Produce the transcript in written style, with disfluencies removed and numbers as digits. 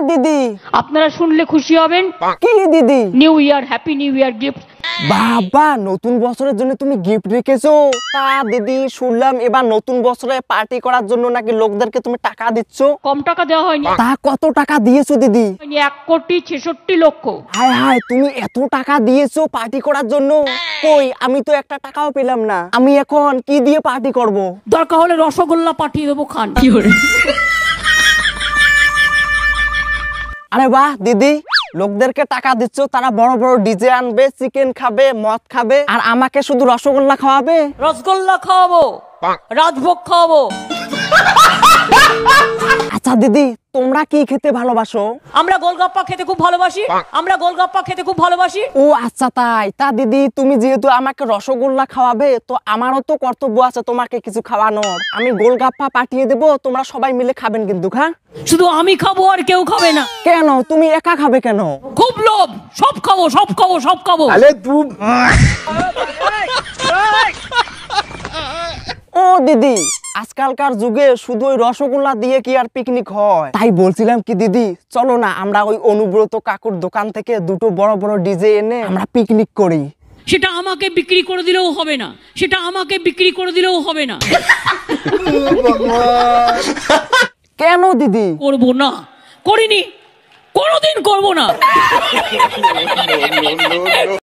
দিদি, আপনারা শুনলে খুশি হবেন। কি দিদি? New year, happy new year gift. বাবা, নতুন বছরের জন্য তুমি গিফট রেখেছো? তা দিদি, শুনলাম এবার নতুন বছরে পার্টি করার জন্য নাকি লোকদেরকে তুমি টাকা দিচ্ছ। কম টাকা দেওয়া হয়নি। তা কত টাকা দিয়েছো দিদি? 1,66,00,000। হায় হায়, তুমি এত টাকা দিয়েছো পার্টি করার জন্য? কই, আমি তো একটা টাকাও পেলাম না। আমি এখন কি দিয়ে পার্টি করব? দরকার হলে রসগোল্লা পাঠিয়ে দেবো, খান। আরে বাহ দিদি, লোকদেরকে টাকা দিচ্ছ, তারা বড় বড় ডিজে আনবে, চিকেন খাবে, মদ খাবে, আর আমাকে শুধু রসগোল্লা খাওয়াবে? রসগোল্লা খাওয়াবো, রাজভোগ খাওয়াবো। আচ্ছা দিদি, তোমরা কি খেতে ভালোবাসো? আমরা গোলগাপ্পা খেতে খুব ভালোবাসি। আমরা গোলগাপ্পা খেতে খুব ভালোবাসি। ও আচ্ছা তাই। তা দিদি, তুমি যেহেতু আমাকে রসগোল্লা খাওয়াবে, তো আমারও তো কর্তব্য আছে তোমাকে কিছু খাওয়ানোর। আমি গোলগাপ্পা পাঠিয়ে দেবো, তোমরা সবাই মিলে খাবেন কিন্তু। হ্যাঁ, শুধু আমি খাবো, আর কেউ খাবে না। কেন? তুমি একা খাবে কেন? খুব লোভ, সব খাবো, সব খাবো, সব খাবো। ও দিদি, আজকালকার যুগে শুধু ওই রসগোল্লা দিয়ে কি আর পিকনিক হয়? তাই বলছিলাম কি দিদি, চলো না আমরা ওই অনুব্রত কাকুর দোকান থেকে দুটো বড় বড় ডিজে এনে আমরা পিকনিক করি। সেটা আমাকে বিক্রি করে দিলেও হবে না, সেটা আমাকে বিক্রি করে দিলেও হবে না। কেন দিদি? করবো না, করিনি, কোনোদিন করবো না।